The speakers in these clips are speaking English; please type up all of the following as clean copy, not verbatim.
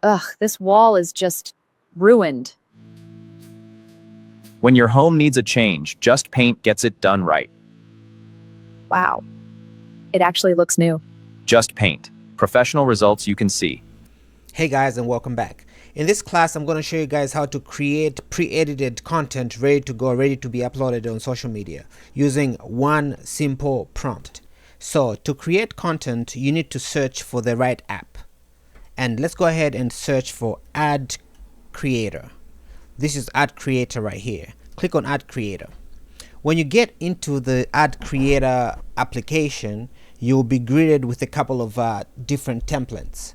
Ugh, this wall is just ruined. When your home needs a change, Just Paint gets it done right. Wow. It actually looks new. Just Paint. Professional results you can see. Hey guys, and welcome back. In this class, I'm going to show you guys how to create pre-edited content ready to go, ready to be uploaded on social media using one simple prompt. So to create content, you need to search for the right app. And let's go ahead and search for Ad Creator. This is Ad Creator right here. Click on Ad Creator. When you get into the Ad Creator application, you'll be greeted with a couple of different templates.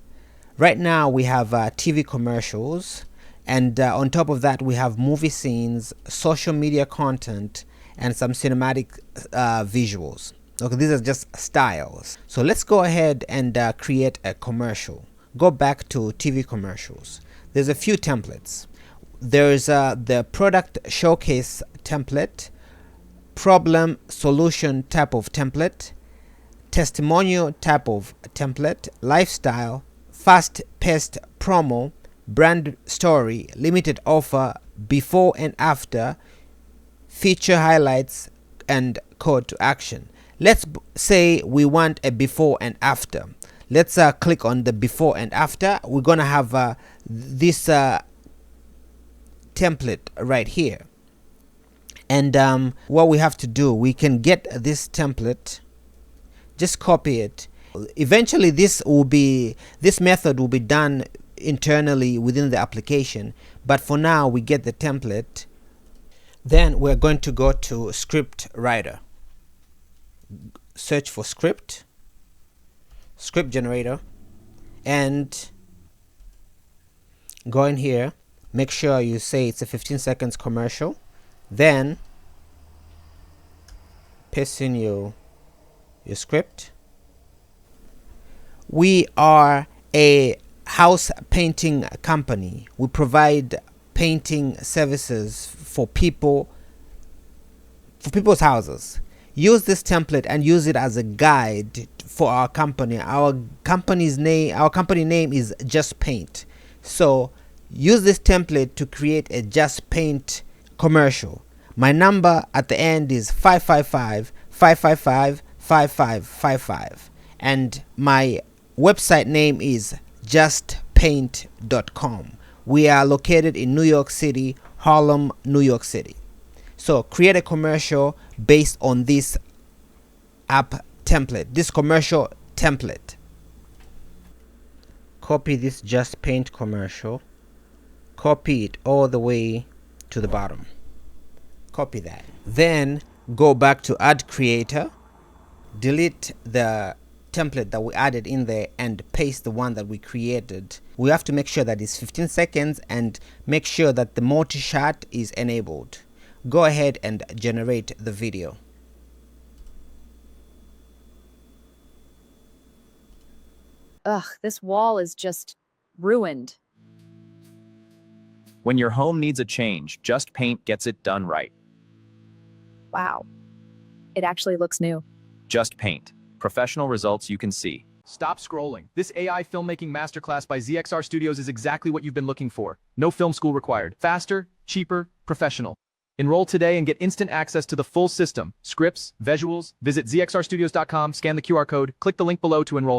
Right now we have TV commercials, and on top of that we have movie scenes, social media content, and some cinematic visuals. Okay, these are just styles. So let's go ahead and create a commercial. Go back to TV commercials. There's a few templates. There's the product showcase template, problem solution type of template, testimonial type of template, lifestyle, fast-paced promo, brand story, limited offer, before and after, feature highlights, and call to action. Let's say we want a before and after. Let's click on the before and after. We're gonna have this template right here, and what we have to do, we can get this template, just copy it. Eventually this method will be done internally within the application, but for now we get the template. Then we're going to go to script writer, search for script generator, and go in here. Make sure you say it's a 15 seconds commercial, then paste in your script. We are a house painting company. We provide painting services for people's houses. Use this template and use it as a guide for our company. Our company name is Just Paint. So use this template to create a Just Paint commercial. My number at the end is 555-555-5555, and my website name is justpaint.com. We are located in New York City, Harlem, New York City. So create a commercial based on this app template, this commercial template. Copy this Just Paint commercial, copy it all the way to the bottom. Copy that. Then go back to Ad Creator, delete the template that we added in there, and paste the one that we created. We have to make sure that it's 15 seconds and make sure that the multi-shot is enabled. Go ahead and generate the video. Ugh, this wall is just ruined. When your home needs a change, Just Paint gets it done right. Wow. It actually looks new. Just Paint. Professional results you can see. Stop scrolling. This AI filmmaking masterclass by ZXR Studios is exactly what you've been looking for. No film school required. Faster, cheaper, professional. Enroll today and get instant access to the full system. Scripts, visuals. Visit zxrstudios.com, scan the QR code, click the link below to enroll.